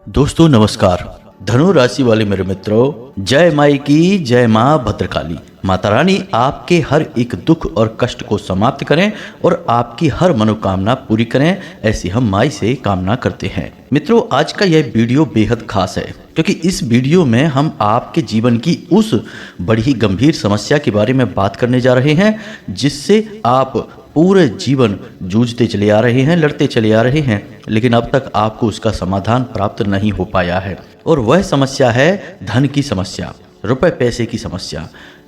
दोस्तों नमस्कार। धनु राशि वाले मेरे मित्रों, जय माई की जय माँ भद्रकाली। माता रानी आपके हर एक दुख और कष्ट को समाप्त करें और आपकी हर मनोकामना पूरी करें, ऐसी हम माई से कामना करते हैं। मित्रों, आज का यह वीडियो बेहद खास है क्योंकि इस वीडियो में हम आपके जीवन की उस बड़ी ही गंभीर समस्या के बारे में बात करने जा रहे हैं जिससे आप पूरे जीवन जूझते चले आ रहे हैं, लड़ते चले आ रहे हैं, लेकिन अब तक आपको उसका समाधान प्राप्त नहीं हो पाया है। और वह समस्या है धन की समस्या, रुपए पैसे की समस्या।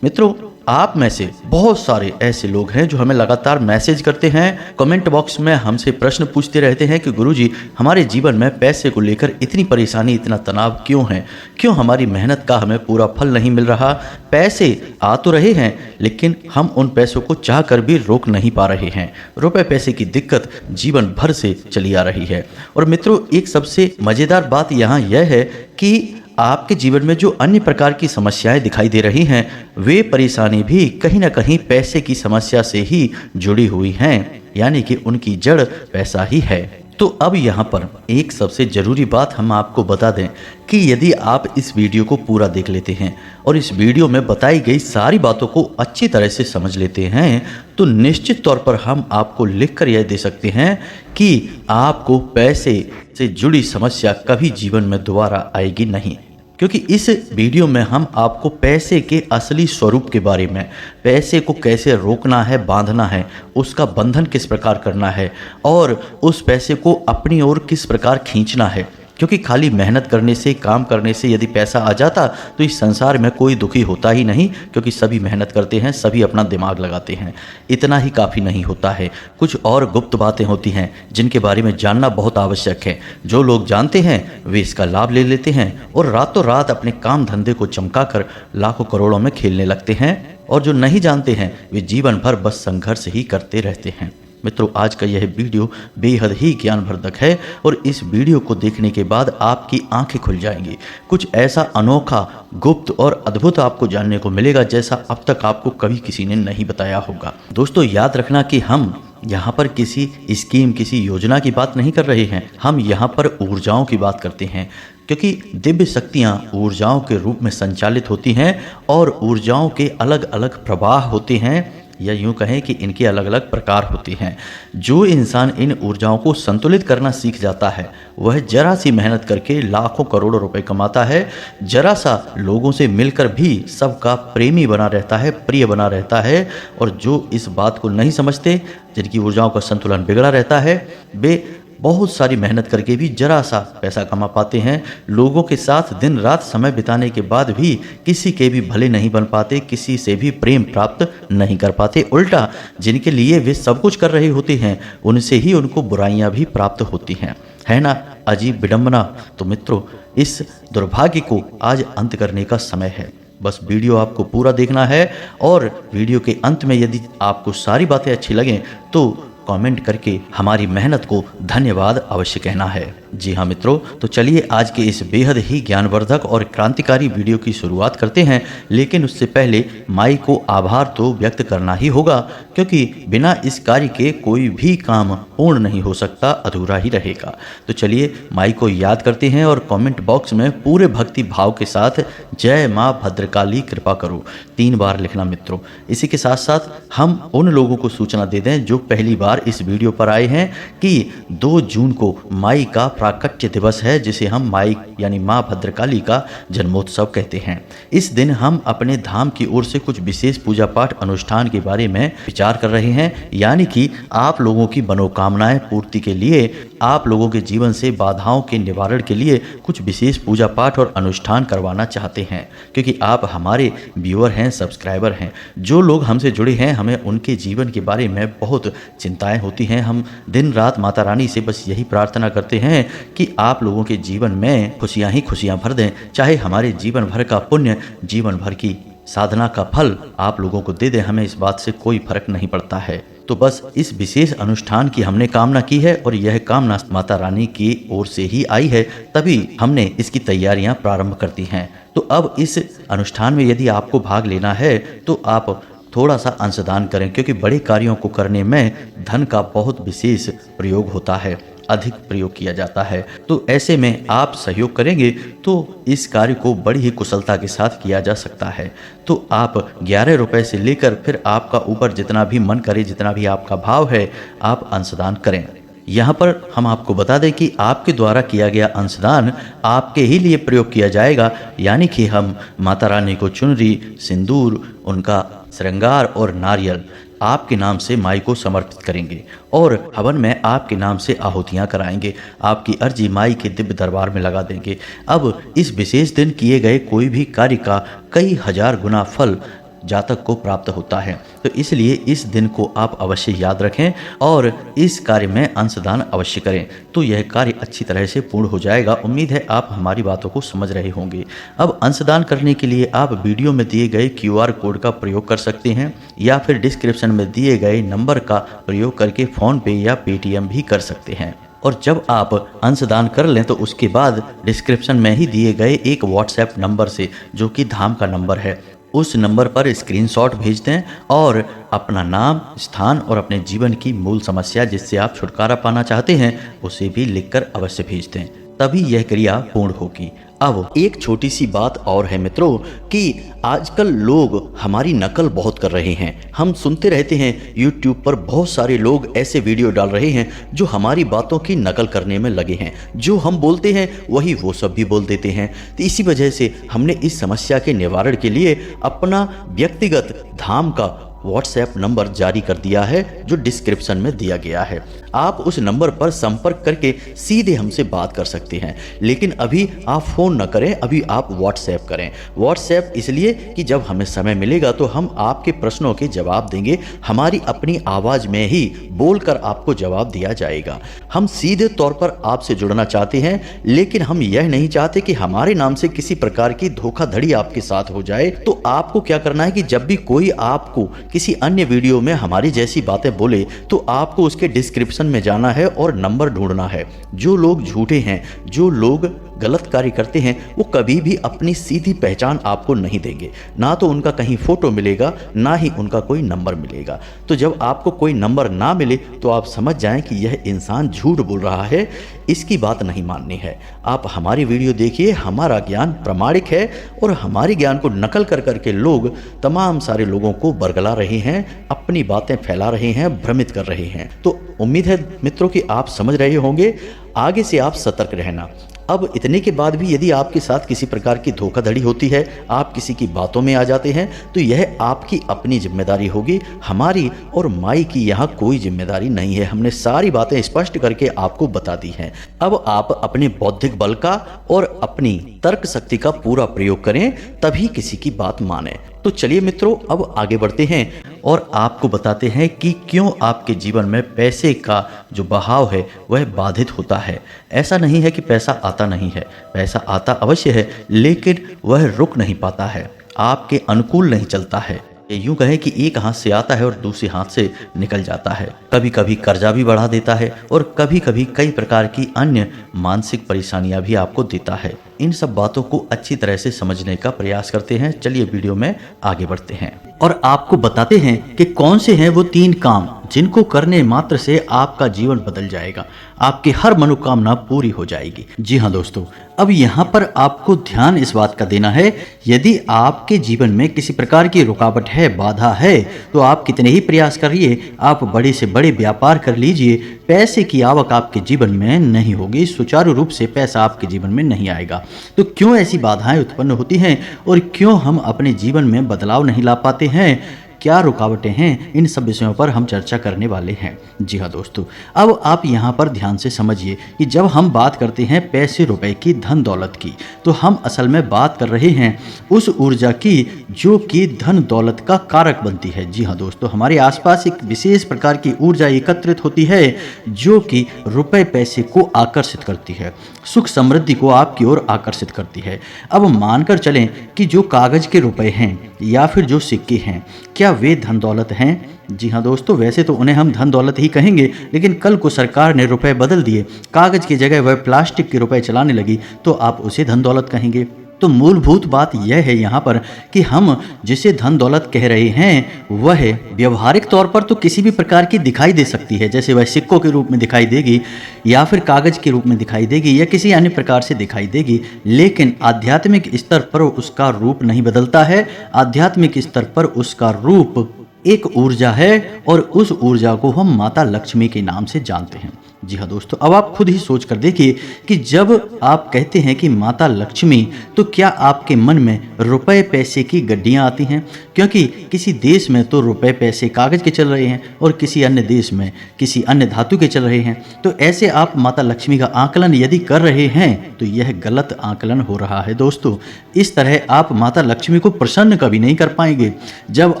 मित्रों, आप में से बहुत सारे ऐसे लोग हैं जो हमें लगातार मैसेज करते हैं, कमेंट बॉक्स में हमसे प्रश्न पूछते रहते हैं कि गुरुजी, हमारे जीवन में पैसे को लेकर इतनी परेशानी, इतना तनाव क्यों है? क्यों हमारी मेहनत का हमें पूरा फल नहीं मिल रहा? पैसे आ तो रहे हैं लेकिन हम उन पैसों को चाह कर भी रोक नहीं पा रहे हैं। रुपए पैसे की दिक्कत जीवन भर से चली आ रही है। और मित्रों, एक सबसे मज़ेदार बात यहाँ यह है कि आपके जीवन में जो अन्य प्रकार की समस्याएं दिखाई दे रही हैं, वे परेशानी भी कहीं ना कहीं पैसे की समस्या से ही जुड़ी हुई हैं, यानी कि उनकी जड़ पैसा ही है। तो अब यहाँ पर एक सबसे ज़रूरी बात हम आपको बता दें कि यदि आप इस वीडियो को पूरा देख लेते हैं और इस वीडियो में बताई गई सारी बातों को अच्छी तरह से समझ लेते हैं तो निश्चित तौर पर हम आपको लिखकर यह दे सकते हैं कि आपको पैसे से जुड़ी समस्या कभी जीवन में दोबारा आएगी नहीं। क्योंकि इस वीडियो में हम आपको पैसे के असली स्वरूप के बारे में, पैसे को कैसे रोकना है, बांधना है, उसका बंधन किस प्रकार करना है और उस पैसे को अपनी ओर किस प्रकार खींचना है। क्योंकि खाली मेहनत करने से, काम करने से यदि पैसा आ जाता तो इस संसार में कोई दुखी होता ही नहीं, क्योंकि सभी मेहनत करते हैं, सभी अपना दिमाग लगाते हैं। इतना ही काफ़ी नहीं होता है, कुछ और गुप्त बातें होती हैं जिनके बारे में जानना बहुत आवश्यक है। जो लोग जानते हैं वे इसका लाभ ले लेते हैं और रातों रात अपने काम धंधे को चमकाकर लाखों करोड़ों में खेलने लगते हैं, और जो नहीं जानते हैं वे जीवन भर बस संघर्ष ही करते रहते हैं। मित्रों, आज का यह वीडियो बेहद ही ज्ञानवर्धक है और इस वीडियो को देखने के बाद आपकी आंखें खुल जाएंगी। कुछ ऐसा अनोखा, गुप्त और अद्भुत आपको जानने को मिलेगा जैसा अब तक आपको कभी किसी ने नहीं बताया होगा। दोस्तों, याद रखना कि हम यहाँ पर किसी स्कीम, किसी योजना की बात नहीं कर रहे हैं, हम यहाँ पर ऊर्जाओं की बात करते हैं। क्योंकि दिव्य शक्तियाँ ऊर्जाओं के रूप में संचालित होती हैं और ऊर्जाओं के अलग अलग प्रवाह होते हैं, या यूँ कहें कि इनके अलग अलग प्रकार होते हैं। जो इंसान इन ऊर्जाओं को संतुलित करना सीख जाता है वह जरा सी मेहनत करके लाखों करोड़ों रुपए कमाता है, जरा सा लोगों से मिलकर भी सबका प्रेमी बना रहता है, प्रिय बना रहता है। और जो इस बात को नहीं समझते, जिनकी ऊर्जाओं का संतुलन बिगड़ा रहता है, वे बहुत सारी मेहनत करके भी जरा सा पैसा कमा पाते हैं। लोगों के साथ दिन रात समय बिताने के बाद भी किसी के भी भले नहीं बन पाते, किसी से भी प्रेम प्राप्त नहीं कर पाते। उल्टा जिनके लिए वे सब कुछ कर रहे होते हैं उनसे ही उनको बुराइयां भी प्राप्त होती हैं। है ना अजीब विडंबना? तो मित्रों, इस दुर्भाग्य को आज अंत करने का समय है। बस वीडियो आपको पूरा देखना है और वीडियो के अंत में यदि आपको सारी बातें अच्छी लगें तो कमेंट करके हमारी मेहनत को धन्यवाद अवश्य कहना है। जी हाँ मित्रों, तो चलिए आज के इस बेहद ही ज्ञानवर्धक और क्रांतिकारी वीडियो की शुरुआत करते हैं। लेकिन उससे पहले माई को आभार तो व्यक्त करना ही होगा, क्योंकि बिना इस कार्य के कोई भी काम पूर्ण नहीं हो सकता, अधूरा ही रहेगा। तो चलिए माई को याद करते हैं और कमेंट बॉक्स में पूरे भक्ति भाव के साथ जय माँ भद्रकाली कृपा करो 3 बार लिखना मित्रों। इसी के साथ साथ हम उन लोगों को सूचना दे दें जो पहली बार इस वीडियो पर आए हैं कि 2 जून को माई का प्राकट्य दिवस है, जिसे हम माई यानी माँ भद्रकाली का जन्मोत्सव कहते हैं। इस दिन हम अपने धाम की ओर से कुछ विशेष पूजा पाठ अनुष्ठान के बारे में विचार कर रहे हैं, यानी कि आप लोगों की मनोकामनाएं पूर्ति के लिए, आप लोगों के जीवन से बाधाओं के निवारण के लिए कुछ विशेष पूजा पाठ और अनुष्ठान करवाना चाहते हैं। क्योंकि आप हमारे व्यूअर हैं, सब्सक्राइबर हैं, जो लोग हमसे जुड़े हैं, हमें उनके जीवन के बारे में बहुत चिंताएं होती हैं। हम दिन रात माता रानी से बस यही प्रार्थना करते हैं कि आप लोगों के जीवन में खुशियां ही खुशियां भर दें, चाहे हमारे जीवन भर का पुण्य, जीवन भर की साधना का फल आप लोगों को दे दें, हमें इस बात से कोई फर्क नहीं पड़ता है। तो बस इस विशेष अनुष्ठान की हमने कामना की है और यह कामना माता रानी की ओर से ही आई है, तभी हमने इसकी तैयारियां प्रारंभ करती हैं। तो अब इस अनुष्ठान में यदि आपको भाग लेना है तो आप थोड़ा सा अंशदान करें, क्योंकि बड़े कार्यों को करने में धन का बहुत विशेष प्रयोग होता है। अधिक प्रयोग किया जाता है। तो ऐसे में आप सहयोग करेंगे तो इस कार्य को बड़ी ही कुशलता के साथ किया जा सकता है। तो आप 11 रुपए से लेकर फिर आपका ऊपर जितना भी मन करे, जितना भी आपका भाव है, आप अंशदान करें। यहाँ पर हम आपको बता दें कि आपके द्वारा किया गया अंशदान आपके ही लिए प्रयोग किया जाएगा, यानी कि हम माता रानी को चुनरी, सिंदूर, उनका श्रृंगार और नारियल आपके नाम से माई को समर्पित करेंगे और हवन में आपके नाम से आहुतियाँ कराएंगे। आपकी अर्जी माई के दिव्य दरबार में लगा देंगे। अब इस विशेष दिन किए गए कोई भी कार्य का कई हजार गुना फल जातक को प्राप्त होता है। तो इसलिए इस दिन को आप अवश्य याद रखें और इस कार्य में अंशदान अवश्य करें, तो यह कार्य अच्छी तरह से पूर्ण हो जाएगा। उम्मीद है आप हमारी बातों को समझ रहे होंगे। अब अंशदान करने के लिए आप वीडियो में दिए गए QR कोड का प्रयोग कर सकते हैं या फिर डिस्क्रिप्शन में दिए गए नंबर का प्रयोग करके फ़ोनपे या पेटीएम भी कर सकते हैं। और जब आप अंशदान कर लें तो उसके बाद डिस्क्रिप्शन में ही दिए गए एक WhatsApp नंबर से, जो कि धाम का नंबर है, उस नंबर पर स्क्रीनशॉट भेज दें और अपना नाम, स्थान और अपने जीवन की मूल समस्या जिससे आप छुटकारा पाना चाहते हैं उसे भी लिखकर अवश्य भेज दें, तभी यह क्रिया पूर्ण होगी। अब एक छोटी सी बात और है मित्रों कि आजकल लोग हमारी नकल बहुत कर रहे हैं। हम सुनते रहते हैं YouTube पर बहुत सारे लोग ऐसे वीडियो डाल रहे हैं जो हमारी बातों की नकल करने में लगे हैं। जो हम बोलते हैं वही वो सब भी बोल देते हैं। तो इसी वजह से हमने इस समस्या के निवारण के लिए अपना व्यक्तिगत धाम का WhatsApp नंबर जारी कर दिया है, जो डिस्क्रिप्शन में दिया गया है। आप उस नंबर पर संपर्क करके सीधे हमसे बात कर सकते हैं। लेकिन अभी आप फ़ोन न करें, अभी आप WhatsApp करें। WhatsApp इसलिए कि जब हमें समय मिलेगा तो हम आपके प्रश्नों के जवाब देंगे। हमारी अपनी आवाज़ में ही बोलकर आपको जवाब दिया जाएगा। हम सीधे तौर पर आपसे जुड़ना चाहते हैं, लेकिन हम यह नहीं चाहते कि हमारे नाम से किसी प्रकार की धोखाधड़ी आपके साथ हो जाए। तो आपको क्या करना है कि जब भी कोई आपको किसी अन्य वीडियो में हमारी जैसी बातें बोले तो आपको उसके डिस्क्रिप्शन में जाना है और नंबर ढूंढना है। जो लोग झूठे हैं, जो लोग गलत कार्य करते हैं, वो कभी भी अपनी सीधी पहचान आपको नहीं देंगे। ना तो उनका कहीं फोटो मिलेगा, ना ही उनका कोई नंबर मिलेगा। तो जब आपको कोई नंबर ना मिले तो आप समझ जाएं कि यह इंसान झूठ बोल रहा है, इसकी बात नहीं माननी है। आप हमारी वीडियो देखिए, हमारा ज्ञान प्रामाणिक है और हमारे ज्ञान को नकल कर करके लोग तमाम सारे लोगों को बरगला रहे हैं, अपनी बातें फैला रहे हैं, भ्रमित कर रहे हैं। तो उम्मीद है मित्रों कि आप समझ रहे होंगे। आगे से आप सतर्क रहना। अब इतने के बाद भी यदि आपके साथ किसी प्रकार की धोखाधड़ी होती है, आप किसी की बातों में आ जाते हैं, तो यह आपकी अपनी जिम्मेदारी होगी। हमारी और माई की यहाँ कोई जिम्मेदारी नहीं है। हमने सारी बातें स्पष्ट करके आपको बता दी हैं। अब आप अपने बौद्धिक बल का और अपनी तर्क शक्ति का पूरा प्रयोग करें, तभी किसी की बात माने। तो चलिए मित्रों, अब आगे बढ़ते हैं और आपको बताते हैं कि क्यों आपके जीवन में पैसे का जो बहाव है वह बाधित होता है। ऐसा नहीं है कि पैसा आता नहीं है, पैसा आता अवश्य है, लेकिन वह रुक नहीं पाता है, आपके अनुकूल नहीं चलता है। यूं कहें कि एक हाथ से आता है और दूसरे हाथ से निकल जाता है। कभी कभी कर्जा भी बढ़ा देता है और कभी कभी कई प्रकार की अन्य मानसिक परेशानियां भी आपको देता है। इन सब बातों को अच्छी तरह से समझने का प्रयास करते हैं। चलिए वीडियो में आगे बढ़ते हैं और आपको बताते हैं कि कौन से हैं वो 3 काम जिनको करने मात्र से आपका जीवन बदल जाएगा, आपकी हर मनोकामना पूरी हो जाएगी। जी हाँ दोस्तों, अब यहाँ पर आपको ध्यान इस बात का देना है, यदि आपके जीवन में किसी प्रकार की रुकावट है, बाधा है, तो आप कितने ही प्रयास करिए, आप बड़े से बड़े व्यापार कर लीजिए, पैसे की आवक आपके जीवन में नहीं होगी, सुचारू रूप से पैसा आपके जीवन में नहीं आएगा। तो क्यों ऐसी बाधाएं उत्पन्न होती हैं और क्यों हम अपने जीवन में बदलाव नहीं ला पाते हैं, क्या रुकावटें हैं, इन सब विषयों पर हम चर्चा करने वाले हैं। जी हाँ दोस्तों, अब आप यहाँ पर ध्यान से समझिए कि जब हम बात करते हैं पैसे रुपए की, धन दौलत की, तो हम असल में बात कर रहे हैं उस ऊर्जा की जो कि धन दौलत का कारक बनती है। जी हाँ दोस्तों, हमारे आसपास एक विशेष प्रकार की ऊर्जा एकत्रित होती है जो कि रुपए पैसे को आकर्षित करती है, सुख समृद्धि को आपकी ओर आकर्षित करती है। अब मानकर चलें कि जो कागज के रुपए हैं या फिर जो सिक्के हैं, क्या वे धन दौलत हैं? जी हाँ दोस्तों, वैसे तो उन्हें हम धन दौलत ही कहेंगे, लेकिन कल को सरकार ने रुपए बदल दिए, कागज की जगह वह प्लास्टिक के रुपए चलाने लगी, तो आप उसे धन दौलत कहेंगे? तो मूलभूत बात यह है यहाँ पर कि हम जिसे धन दौलत कह रहे हैं वह व्यवहारिक तौर पर तो किसी भी प्रकार की दिखाई दे सकती है, जैसे वह सिक्कों के रूप में दिखाई देगी या फिर कागज के रूप में दिखाई देगी या किसी अन्य प्रकार से दिखाई देगी, लेकिन आध्यात्मिक स्तर पर उसका रूप नहीं बदलता है। आध्यात्मिक स्तर पर उसका रूप एक ऊर्जा है और उस ऊर्जा को हम माता लक्ष्मी के नाम से जानते हैं। जी हाँ दोस्तों, अब आप खुद ही सोच कर देखिए कि जब आप कहते हैं कि माता लक्ष्मी, तो क्या आपके मन में रुपए पैसे की गड्डियाँ आती हैं? क्योंकि किसी देश में तो रुपए पैसे कागज के चल रहे हैं और किसी अन्य देश में किसी अन्य धातु के चल रहे हैं। तो ऐसे आप माता लक्ष्मी का आकलन यदि कर रहे हैं तो यह गलत आकलन हो रहा है दोस्तों। इस तरह आप माता लक्ष्मी को प्रसन्न कभी नहीं कर पाएंगे। जब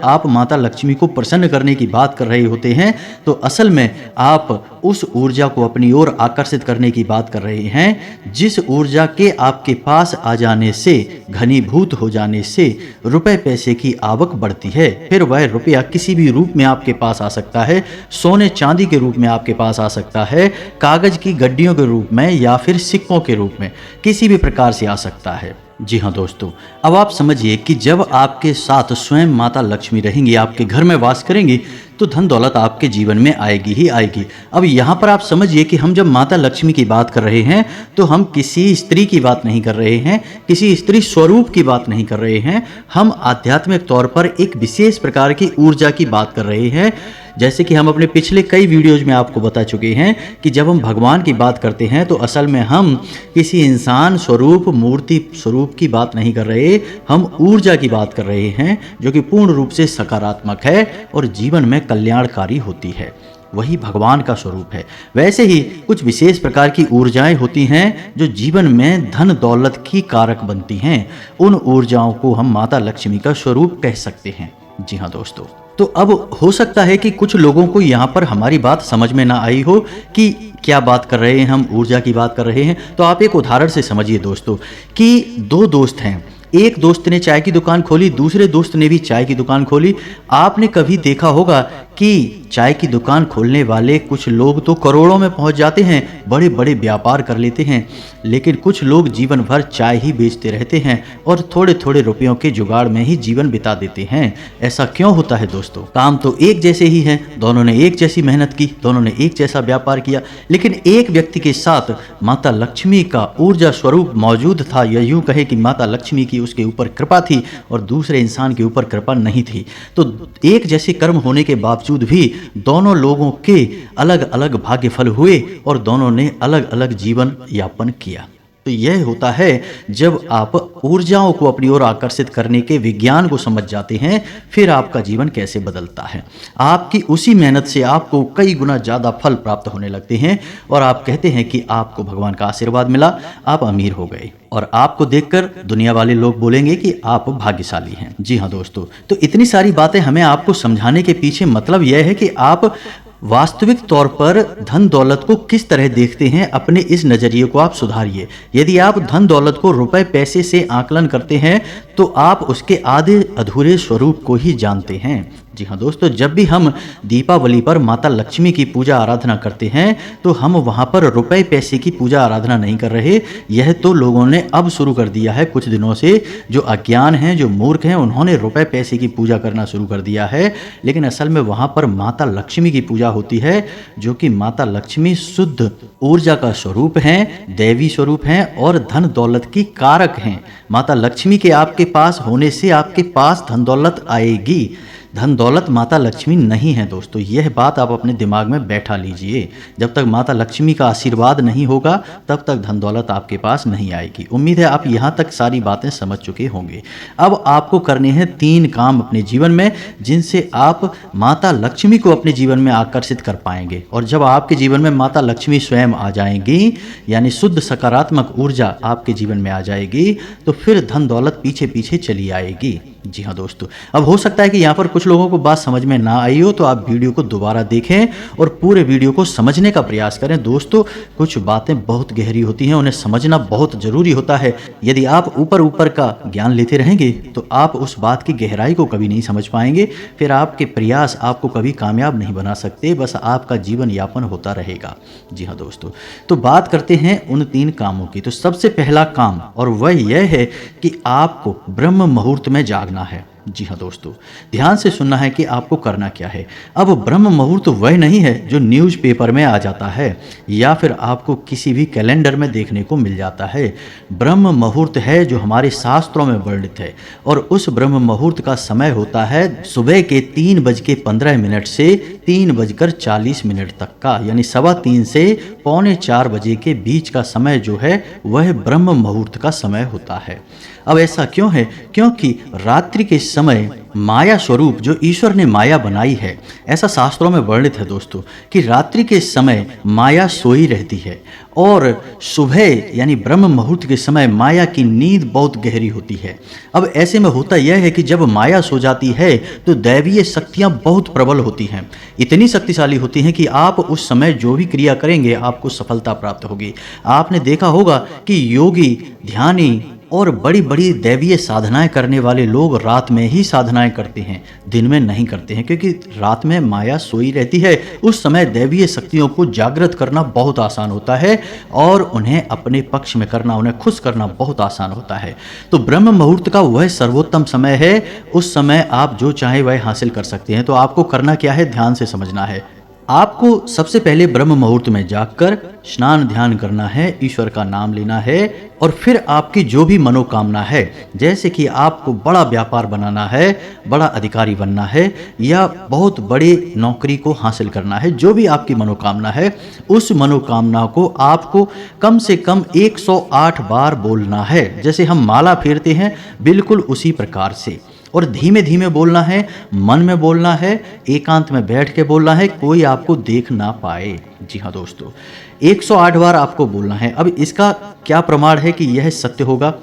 आप माता लक्ष्मी को प्रसन्न करने की बात कर रहे होते हैं तो असल में आप उस ऊर्जा को अपनी ओर आकर्षित करने की बात कर रहे हैं, जिस ऊर्जा के आपके पास आ जाने से, घनीभूत हो जाने से रुपए पैसे की आवक बढ़ती है। फिर वह रुपया किसी भी रूप में आपके पास आ सकता है, सोने चांदी के रूप में आपके पास आ सकता है, कागज की गड्डियों के रूप में या फिर सिक्कों के रूप में, किसी भी प्रकार से आ सकता है। जी हाँ दोस्तों, अब आप समझिए कि जब आपके साथ स्वयं माता लक्ष्मी रहेंगी, आपके घर में वास करेंगी, तो धन दौलत आपके जीवन में आएगी ही आएगी। अब यहाँ पर आप समझिए कि हम जब माता लक्ष्मी की बात कर रहे हैं तो हम किसी स्त्री की बात नहीं कर रहे हैं, किसी स्त्री स्वरूप की बात नहीं कर रहे हैं, हम आध्यात्मिक तौर पर एक विशेष प्रकार की ऊर्जा की बात कर रहे हैं। जैसे कि हम अपने पिछले कई वीडियोज में आपको बता चुके हैं कि जब हम भगवान की बात करते हैं तो असल में हम किसी इंसान स्वरूप, मूर्ति स्वरूप की बात नहीं कर रहे, हम ऊर्जा की बात कर रहे हैं जो कि पूर्ण रूप से सकारात्मक है और जीवन में कल्याणकारी होती है। वही भगवान का स्वरूप है। वैसे ही कुछ विशेष प्रकार की ऊर्जाएं होती हैं जो जीवन में धन दौलत की कारक बनती हैं। उन ऊर्जाओं को हम माता लक्ष्मी का स्वरूप कह सकते हैं। जी हाँ दोस्तों, तो अब हो सकता है कि कुछ लोगों को यहाँ पर हमारी बात समझ में ना आई हो कि क्या बात कर रहे हैं, हम ऊर्जा की बात कर रहे हैं। तो आप एक उदाहरण से समझिए दोस्तों कि दो दोस्त हैं, एक दोस्त ने चाय की दुकान खोली, दूसरे दोस्त ने भी चाय की दुकान खोली। आपने कभी देखा होगा कि चाय की दुकान खोलने वाले कुछ लोग तो करोड़ों में पहुंच जाते हैं, बड़े बड़े व्यापार कर लेते हैं, लेकिन कुछ लोग जीवन भर चाय ही बेचते रहते हैं और थोड़े थोड़े रुपयों के जुगाड़ में ही जीवन बिता देते हैं। ऐसा क्यों होता है दोस्तों? काम तो एक जैसे ही हैं, दोनों ने एक जैसी मेहनत की, दोनों ने एक जैसा व्यापार किया, लेकिन एक व्यक्ति के साथ माता लक्ष्मी का ऊर्जा स्वरूप मौजूद था, या यूं कहे कि माता लक्ष्मी की उसके ऊपर कृपा थी और दूसरे इंसान के ऊपर कृपा नहीं थी। तो एक जैसे कर्म होने के बावजूद भी दोनों लोगों के अलग अलग भाग्यफल हुए और दोनों ने अलग अलग जीवन यापन किया। तो यह होता है जब आप ऊर्जाओं को अपनी ओर आकर्षित करने के विज्ञान को समझ जाते हैं, फिर आपका जीवन कैसे बदलता है। आपकी उसी मेहनत से आपको कई गुना ज़्यादा फल प्राप्त होने लगते हैं और आप कहते हैं कि आपको भगवान का आशीर्वाद मिला, आप अमीर हो गए और आपको देखकर दुनिया वाले लोग बोलेंगे कि आप भाग्यशाली हैं। जी हाँ दोस्तों, तो इतनी सारी बातें हमें आपको समझाने के पीछे मतलब यह है कि आप वास्तविक तौर पर धन दौलत को किस तरह देखते हैं, अपने इस नज़रिए को आप सुधारिए। यदि आप धन दौलत को रुपए पैसे से आकलन करते हैं तो आप उसके आधे अधूरे स्वरूप को ही जानते हैं। जी हाँ दोस्तों, जब भी हम दीपावली पर माता लक्ष्मी की पूजा आराधना करते हैं तो हम वहाँ पर रुपए पैसे की पूजा आराधना नहीं कर रहे। यह तो लोगों ने अब शुरू कर दिया है कुछ दिनों से, जो अज्ञान हैं, जो मूर्ख हैं, उन्होंने रुपए पैसे की पूजा करना शुरू कर दिया है। लेकिन असल में वहाँ पर माता लक्ष्मी की पूजा होती है, जो कि माता लक्ष्मी शुद्ध ऊर्जा का स्वरूप हैं, दैवी स्वरूप हैं और धन दौलत की कारक हैं। माता लक्ष्मी के आपके पास होने से आपके पास धन दौलत आएगी। धन दौलत माता लक्ष्मी नहीं है दोस्तों, यह बात आप अपने दिमाग में बैठा लीजिए। जब तक माता लक्ष्मी का आशीर्वाद नहीं होगा तब तक धन दौलत आपके पास नहीं आएगी। उम्मीद है आप यहाँ तक सारी बातें समझ चुके होंगे। अब आपको करने हैं 3 काम अपने जीवन में, जिनसे आप माता लक्ष्मी को अपने जीवन में आकर्षित कर पाएंगे। और जब आपके जीवन में माता लक्ष्मी स्वयं आ जाएंगी, यानी शुद्ध सकारात्मक ऊर्जा आपके जीवन में आ जाएगी, तो फिर धन दौलत पीछे पीछे चली आएगी। जी हाँ दोस्तों, अब हो सकता है कि यहाँ पर कुछ लोगों को बात समझ में ना आई हो, तो आप वीडियो को दोबारा देखें और पूरे वीडियो को समझने का प्रयास करें। दोस्तों, कुछ बातें बहुत गहरी होती हैं, उन्हें समझना बहुत ज़रूरी होता है। यदि आप ऊपर ऊपर का ज्ञान लेते रहेंगे तो आप उस बात की गहराई को कभी नहीं समझ पाएंगे। फिर आपके प्रयास आपको कभी कामयाब नहीं बना सकते, बस आपका जीवन यापन होता रहेगा। जी हाँ दोस्तों, तो बात करते हैं उन 3 कामों की। तो सबसे पहला काम और वह यह है कि आपको ब्रह्म मुहूर्त में जागना है। जी हाँ दोस्तों, ध्यान से सुनना है कि आपको करना क्या है। अब ब्रह्म मुहूर्त वह नहीं है जो न्यूज़पेपर में आ जाता है या फिर आपको किसी भी कैलेंडर में देखने को मिल जाता है। ब्रह्म मुहूर्त है जो हमारे शास्त्रों में वर्णित है, और उस ब्रह्म मुहूर्त का समय होता है सुबह के 3:15 से 3:40 तक का, यानी 3:15 से 3:45 बजे के बीच का समय जो है वह ब्रह्म मुहूर्त का समय होता है। अब ऐसा क्यों है? क्योंकि रात्रि के समय माया स्वरूप जो ईश्वर ने माया बनाई है, ऐसा शास्त्रों में वर्णित है दोस्तों कि रात्रि के समय माया सोई रहती है और सुबह यानी ब्रह्म मुहूर्त के समय माया की नींद बहुत गहरी होती है। अब ऐसे में होता यह है कि जब माया सो जाती है तो दैवीय शक्तियां बहुत प्रबल होती हैं, इतनी शक्तिशाली होती हैं कि आप उस समय जो भी क्रिया करेंगे आपको सफलता प्राप्त होगी। आपने देखा होगा कि योगी, ध्यानी और बड़ी बड़ी दैवीय साधनाएं करने वाले लोग रात में ही साधनाएं करते हैं, दिन में नहीं करते हैं, क्योंकि रात में माया सोई रहती है। उस समय दैवीय शक्तियों को जागृत करना बहुत आसान होता है और उन्हें अपने पक्ष में करना, उन्हें खुश करना बहुत आसान होता है। तो ब्रह्म मुहूर्त का वह सर्वोत्तम समय है, उस समय आप जो चाहे वह हासिल कर सकते हैं। तो आपको करना क्या है, ध्यान से समझना है। आपको सबसे पहले ब्रह्म मुहूर्त में जागकर स्नान ध्यान करना है, ईश्वर का नाम लेना है और फिर आपकी जो भी मनोकामना है, जैसे कि आपको बड़ा व्यापार बनाना है, बड़ा अधिकारी बनना है या बहुत बड़ी नौकरी को हासिल करना है, जो भी आपकी मनोकामना है, उस मनोकामना को आपको कम से कम 108 बार बोलना है। जैसे हम माला फेरते हैं बिल्कुल उसी प्रकार से, और धीमे धीमे बोलना है, मन में बोलना है, एकांत में बैठ के बोलना है, कोई आपको देख ना पाए। जी हाँ दोस्तों, 108 बार आपको बोलना है। अब इसका क्या प्रमाण है कि यह सत्य होगा?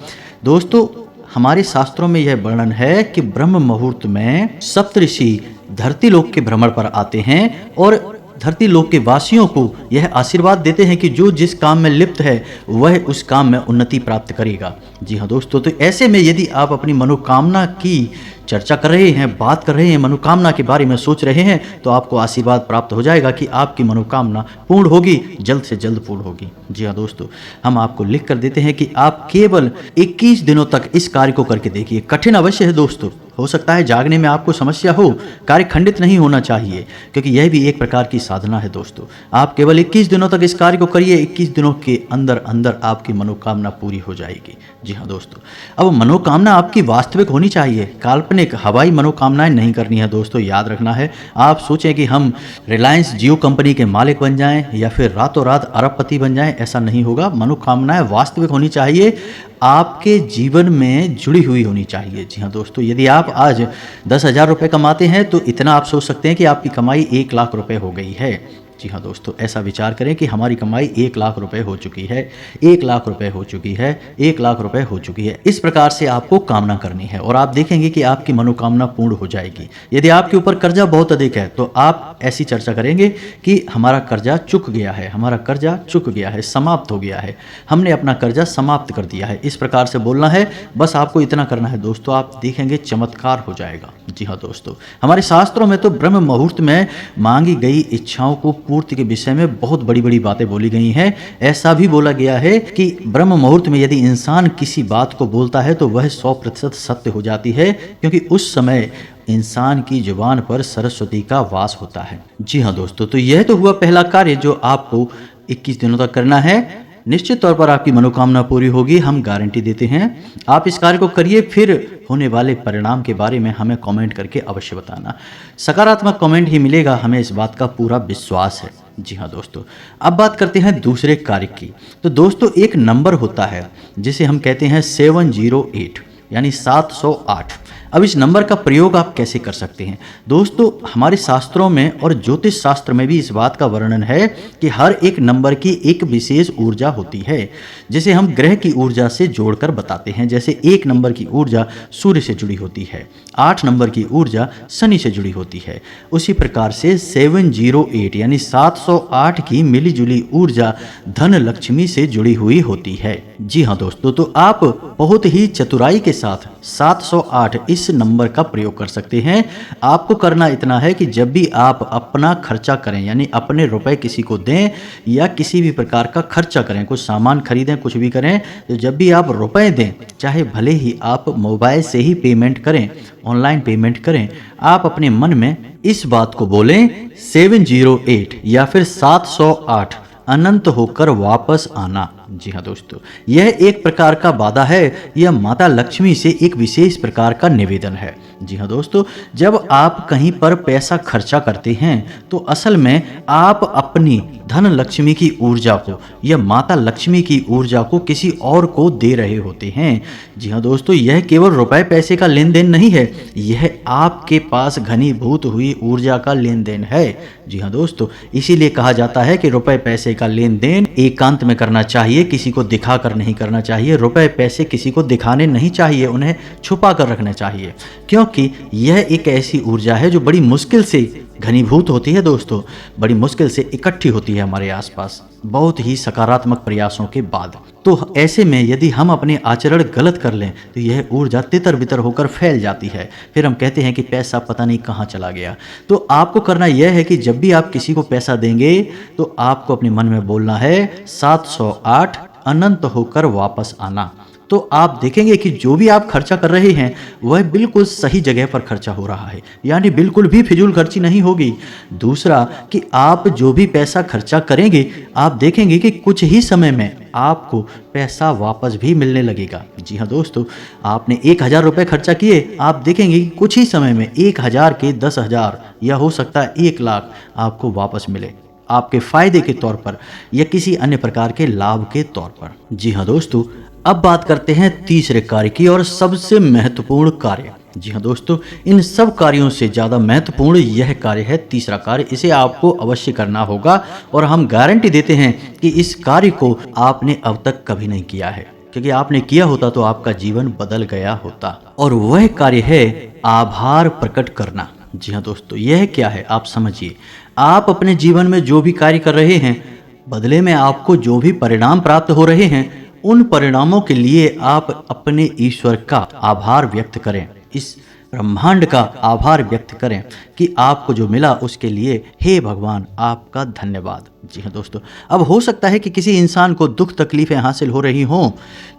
दोस्तों, हमारे शास्त्रों में यह वर्णन है कि ब्रह्म मुहूर्त में सप्तऋषि धरती लोक के भ्रमण पर आते हैं और धरती लोक के वासियों को यह आशीर्वाद देते हैं कि जो जिस काम में लिप्त है वह उस काम में उन्नति प्राप्त करेगा। जी हाँ दोस्तों, तो ऐसे में यदि आप अपनी मनोकामना की चर्चा कर रहे हैं, बात कर रहे हैं, मनोकामना के बारे में सोच रहे हैं, तो आपको आशीर्वाद प्राप्त हो जाएगा कि आपकी मनोकामना पूर्ण होगी, जल्द से जल्द पूर्ण होगी। जी हाँ दोस्तों, हम आपको लिख कर देते हैं कि आप केवल 21 दिनों तक इस कार्य को करके देखिए। कठिन अवश्य है दोस्तों, हो सकता है जागने में आपको समस्या हो, कार्य खंडित नहीं होना चाहिए, क्योंकि यह भी एक प्रकार की साधना है दोस्तों। आप केवल 21 दिनों तक इस कार्य को करिए, 21 दिनों के अंदर अंदर आपकी मनोकामना पूरी हो जाएगी। जी हाँ दोस्तों, अब मनोकामना आपकी वास्तविक होनी चाहिए, काल्पनिक हवाई मनोकामनाएं नहीं करनी है दोस्तों। याद रखना है, आप सोचें कि हम रिलायंस जियो कंपनी के मालिक बन जाएं या फिर रातों रात अरबपति बन जाएं, ऐसा नहीं होगा। मनोकामनाएं वास्तविक होनी चाहिए, आपके जीवन में जुड़ी हुई होनी चाहिए। जी हाँ दोस्तों, यदि आप आज 10,000 रुपये कमाते हैं तो इतना आप सोच सकते हैं कि आपकी कमाई 1 लाख रुपए हो गई है। जी हाँ दोस्तों, ऐसा विचार करें कि हमारी कमाई 1 लाख रुपए हो चुकी है, 1 लाख रुपए हो चुकी है, 1 लाख रुपए हो चुकी है। इस प्रकार से आपको कामना करनी है और आप देखेंगे कि आपकी मनोकामना पूर्ण हो जाएगी। यदि आपके ऊपर कर्जा बहुत अधिक है तो आप ऐसी चर्चा करेंगे कि हमारा कर्जा चुक गया है, हमारा कर्जा चुक गया है, समाप्त हो गया है, हमने अपना कर्जा समाप्त कर दिया है। इस प्रकार से बोलना है, बस आपको इतना करना है दोस्तों, आप देखेंगे चमत्कार हो जाएगा। जी हाँ दोस्तों, हमारे शास्त्रों में तो ब्रह्म मुहूर्त में मांगी गई इच्छाओं को पूर्ति के विषय में बहुत बड़ी बड़ी बातें बोली गई हैं। ऐसा भी बोला गया है कि ब्रह्म मुहूर्त में यदि इंसान किसी बात को बोलता है तो वह 100% सत्य हो जाती है, क्योंकि उस समय इंसान की जुबान पर सरस्वती का वास होता है। जी हाँ दोस्तों, तो यह तो हुआ पहला कार्य जो आपको 21 दिनों तक करना है। निश्चित तौर पर आपकी मनोकामना पूरी होगी, हम गारंटी देते हैं। आप इस कार्य को करिए, फिर होने वाले परिणाम के बारे में हमें कमेंट करके अवश्य बताना। सकारात्मक कमेंट ही मिलेगा, हमें इस बात का पूरा विश्वास है। जी हाँ दोस्तों, अब बात करते हैं दूसरे कार्य की। तो दोस्तों, एक नंबर होता है जिसे हम कहते हैं 708 यानी 708। अब इस नंबर का प्रयोग आप कैसे कर सकते हैं दोस्तों, हमारे शास्त्रों में और ज्योतिष शास्त्र में भी इस बात का वर्णन है कि हर एक नंबर की एक विशेष ऊर्जा होती है, जिसे हम ग्रह की ऊर्जा से जोड़कर बताते हैं। जैसे 1 नंबर की ऊर्जा सूर्य से जुड़ी होती है, 8 नंबर की ऊर्जा शनि से जुड़ी होती है। उसी प्रकार से 708 यानी 708 की मिलीजुली ऊर्जा धन लक्ष्मी से जुड़ी हुई होती है। जी हाँ दोस्तों, तो आप बहुत ही चतुराई के साथ 708 इस नंबर का प्रयोग कर सकते हैं। आपको करना इतना है कि जब भी आप अपना खर्चा करें, यानी अपने रुपए किसी को दें या किसी भी प्रकार का खर्चा करें, कुछ सामान खरीदें, कुछ भी करें, तो जब भी आप रुपए दें, चाहे भले ही आप मोबाइल से ही पेमेंट करें, ऑनलाइन पेमेंट करें, आप अपने मन में इस बात को बोलें 708 या फिर 708 अनंत होकर वापस आना। जी हाँ दोस्तों, यह एक प्रकार का वादा है, यह माता लक्ष्मी से एक विशेष प्रकार का निवेदन है। जी हाँ दोस्तों, जब आप कहीं पर पैसा खर्चा करते हैं तो असल में आप अपनी धन लक्ष्मी की ऊर्जा को या माता लक्ष्मी की ऊर्जा को किसी और को दे रहे होते हैं। जी हाँ दोस्तों, यह केवल रुपए पैसे का लेन देन नहीं है, यह आपके पास घनीभूत हुई ऊर्जा का लेन देन है। जी हाँ दोस्तों, इसीलिए कहा जाता है कि रुपए पैसे का लेन देन एकांत में करना चाहिए, किसी को दिखा कर नहीं करना चाहिए। रुपए पैसे किसी को दिखाने नहीं चाहिए, उन्हें छुपा कर रखना चाहिए, क्योंकि यह एक ऐसी ऊर्जा है जो बड़ी मुश्किल से घनीभूत होती है दोस्तों, बड़ी मुश्किल से इकट्ठी होती है हमारे आसपास, बहुत ही सकारात्मक प्रयासों के बाद। तो ऐसे में यदि हम अपने आचरण गलत कर लें तो यह ऊर्जा तितर बितर होकर फैल जाती है, फिर हम कहते हैं कि पैसा पता नहीं कहाँ चला गया। तो आपको करना यह है कि जब भी आप किसी को पैसा देंगे तो आपको अपने मन में बोलना है 708 अनंत होकर वापस आना। तो आप देखेंगे कि जो भी आप खर्चा कर रहे हैं वह बिल्कुल सही जगह पर खर्चा हो रहा है, यानी बिल्कुल भी फिजूल खर्ची नहीं होगी। दूसरा कि आप जो भी पैसा खर्चा करेंगे आप देखेंगे कि कुछ ही समय में आपको पैसा वापस भी मिलने लगेगा। जी हाँ दोस्तों, आपने 1000 रुपये खर्चा किए, आप देखेंगे कि कुछ ही समय में 1000 के 10,000 या हो सकता है 1 लाख आपको वापस मिले, आपके फायदे के तौर पर या किसी अन्य प्रकार के लाभ के तौर पर। जी हाँ दोस्तों, अब बात करते हैं तीसरे कार्य की और सबसे महत्वपूर्ण कार्य। जी हाँ दोस्तों, इन सब कार्यों से ज़्यादा महत्वपूर्ण यह कार्य है तीसरा कार्य। इसे आपको अवश्य करना होगा और हम गारंटी देते हैं कि इस कार्य को आपने अब तक कभी नहीं किया है, क्योंकि आपने किया होता तो आपका जीवन बदल गया होता। और वह कार्य है आभार प्रकट करना। जी हाँ दोस्तों, यह क्या है आप समझिए। आप अपने जीवन में जो भी कार्य कर रहे हैं, बदले में आपको जो भी परिणाम प्राप्त हो रहे हैं, उन परिणामों के लिए आप अपने ईश्वर का आभार व्यक्त करें, इस ब्रह्मांड का आभार व्यक्त करें कि आपको जो मिला उसके लिए हे भगवान आपका धन्यवाद। जी हाँ दोस्तों, अब हो सकता है कि किसी इंसान को दुख तकलीफें हासिल हो रही हों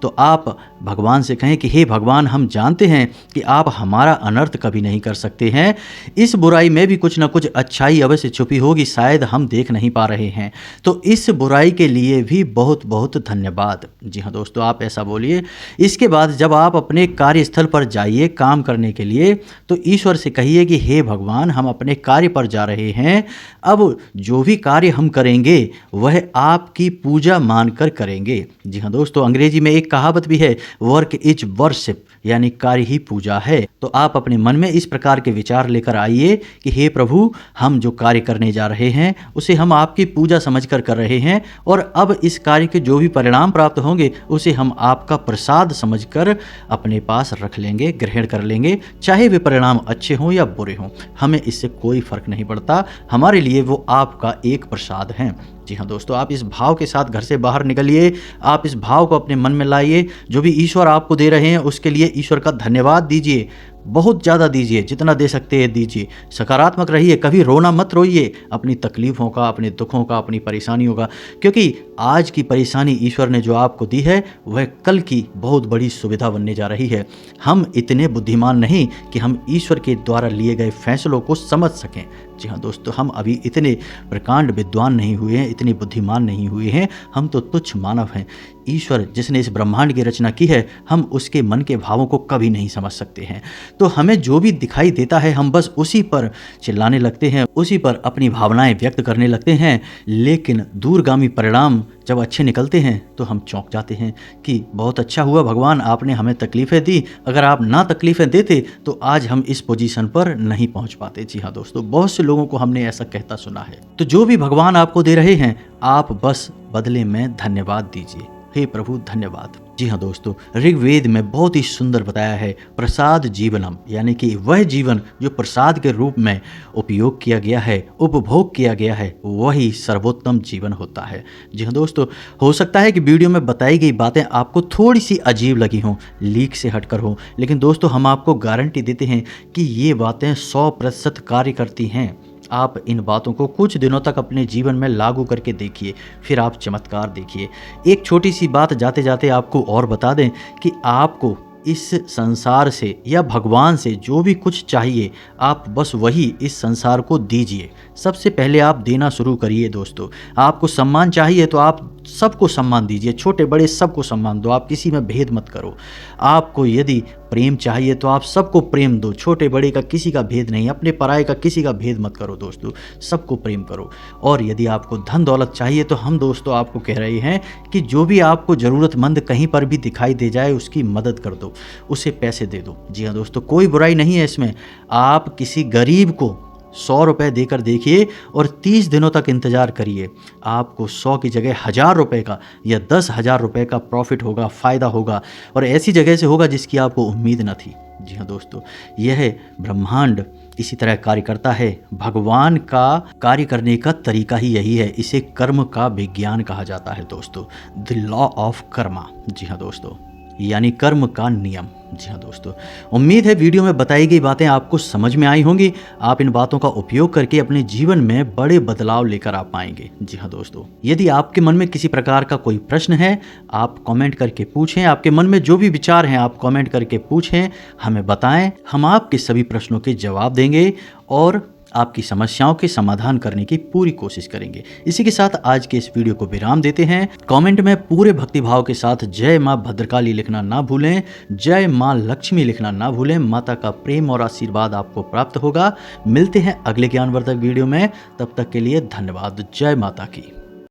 तो आप भगवान से कहें कि हे भगवान, हम जानते हैं कि आप हमारा अनर्थ कभी नहीं कर सकते हैं, इस बुराई में भी कुछ ना कुछ अच्छाई अवश्य छुपी होगी, शायद हम देख नहीं पा रहे हैं, तो इस बुराई के लिए भी बहुत बहुत धन्यवाद। जी हाँ दोस्तों, आप ऐसा बोलिए। इसके बाद जब आप अपने कार्यस्थल पर जाइए काम करने के लिए तो ईश्वर से कहिए कि हे भगवान, हम अपने कार्य पर जा रहे हैं, अब जो भी कार्य हम करेंगे वह आपकी पूजा मानकर करेंगे। जी हाँ दोस्तों, अंग्रेजी में एक कहावत भी है, वर्क इज वर्शिप, यानी कार्य ही पूजा है। तो आप अपने मन में इस प्रकार के विचार लेकर आइए कि हे प्रभु, हम जो कार्य करने जा रहे हैं उसे हम आपकी पूजा समझकर कर रहे हैं, और अब इस कार्य के जो भी परिणाम प्राप्त होंगे उसे हम आपका प्रसाद समझकर अपने पास रख लेंगे, ग्रहण कर लेंगे, चाहे वे परिणाम अच्छे हों या बुरे हों, हमें इससे कोई फर्क नहीं पड़ता, हमारे लिए वो आपका एक प्रसाद है। जी हाँ दोस्तों, आप इस भाव के साथ घर से बाहर निकलिए, आप इस भाव को अपने मन में लाइए, जो भी ईश्वर आपको दे रहे हैं उसके लिए ईश्वर का धन्यवाद दीजिए, बहुत ज़्यादा दीजिए, जितना दे सकते हैं दीजिए, सकारात्मक रहिए, कभी रोना मत रोइए अपनी तकलीफ़ों का, अपने दुखों का, अपनी परेशानियों का, क्योंकि आज की परेशानी ईश्वर ने जो आपको दी है वह कल की बहुत बड़ी सुविधा बनने जा रही है। हम इतने बुद्धिमान नहीं कि हम ईश्वर के द्वारा लिए गए फैसलों को समझ सकें। जी हाँ दोस्तों, हम अभी इतने प्रकांड विद्वान नहीं हुए हैं, इतने बुद्धिमान नहीं हुए हैं, हम तो तुच्छ मानव हैं। ईश्वर जिसने इस ब्रह्मांड की रचना की है, हम उसके मन के भावों को कभी नहीं समझ सकते हैं। तो हमें जो भी दिखाई देता है हम बस उसी पर चिल्लाने लगते हैं, उसी पर अपनी भावनाएं व्यक्त करने लगते हैं। लेकिन दूरगामी परिणाम जब अच्छे निकलते हैं तो हम चौंक जाते हैं कि बहुत अच्छा हुआ भगवान, आपने हमें तकलीफ़ें दी, अगर आप ना तकलीफ़ें देते तो आज हम इस पोजीशन पर नहीं पहुंच पाते। जी हाँ दोस्तों, बहुत से लोगों को हमने ऐसा कहता सुना है। तो जो भी भगवान आपको दे रहे हैं आप बस बदले में धन्यवाद दीजिए। हे प्रभु धन्यवाद। जी हाँ दोस्तों, ऋग्वेद में बहुत ही सुंदर बताया है, प्रसाद जीवनम, यानी कि वह जीवन जो प्रसाद के रूप में उपयोग किया गया है, उपभोग किया गया है, वही सर्वोत्तम जीवन होता है। जी हाँ दोस्तों, हो सकता है कि वीडियो में बताई गई बातें आपको थोड़ी सी अजीब लगी हों, लीक से हटकर हों, लेकिन दोस्तों हम आपको गारंटी देते हैं कि ये बातें 100% कार्य करती हैं। आप इन बातों को कुछ दिनों तक अपने जीवन में लागू करके देखिए, फिर आप चमत्कार देखिए। एक छोटी सी बात जाते जाते आपको और बता दें कि आपको इस संसार से या भगवान से जो भी कुछ चाहिए आप बस वही इस संसार को दीजिए। सबसे पहले आप देना शुरू करिए दोस्तों। आपको सम्मान चाहिए तो आप सबको सम्मान दीजिए, छोटे बड़े सबको सम्मान दो, आप किसी में भेद मत करो। आपको यदि प्रेम चाहिए तो आप सबको प्रेम दो, छोटे बड़े का किसी का भेद नहीं, अपने पराये का किसी का भेद मत करो दोस्तों, सबको प्रेम करो। और यदि आपको धन दौलत चाहिए तो हम दोस्तों आपको कह रहे हैं कि जो भी आपको ज़रूरतमंद कहीं पर भी दिखाई दे जाए उसकी मदद कर दो, उसे पैसे दे दो। जी हाँ दोस्तों, कोई बुराई नहीं है इसमें। आप किसी गरीब को 100 रुपये देकर देखिए और 30 दिनों तक इंतज़ार करिए, आपको 100 की जगह 1000 रुपये का या 10,000 रुपये का प्रॉफिट होगा, फ़ायदा होगा, और ऐसी जगह से होगा जिसकी आपको उम्मीद न थी। जी हाँ दोस्तों, यह ब्रह्मांड इसी तरह कार्य करता है। भगवान का कार्य करने का तरीका ही यही है, इसे कर्म का विज्ञान कहा जाता है दोस्तों, द लॉ ऑफ कर्मा। जी हाँ दोस्तों, यानी कर्म का नियम। जी हाँ दोस्तों, उम्मीद है वीडियो में बताई गई बातें आपको समझ में आई होंगी। आप इन बातों का उपयोग करके अपने जीवन में बड़े बदलाव लेकर आ पाएंगे। जी हाँ दोस्तों, यदि आपके मन में किसी प्रकार का कोई प्रश्न है आप कमेंट करके पूछें, आपके मन में जो भी विचार हैं आप कमेंट करके पूछें, हमें बताएं, हम आपके सभी प्रश्नों के जवाब देंगे और आपकी समस्याओं के समाधान करने की पूरी कोशिश करेंगे। इसी के साथ आज के इस वीडियो को विराम देते हैं। कमेंट में पूरे भक्तिभाव के साथ जय माँ भद्रकाली लिखना ना भूलें, जय माँ लक्ष्मी लिखना ना भूलें। माता का प्रेम और आशीर्वाद आपको प्राप्त होगा। मिलते हैं अगले ज्ञानवर्धक वीडियो में, तब तक के लिए धन्यवाद। जय माता की।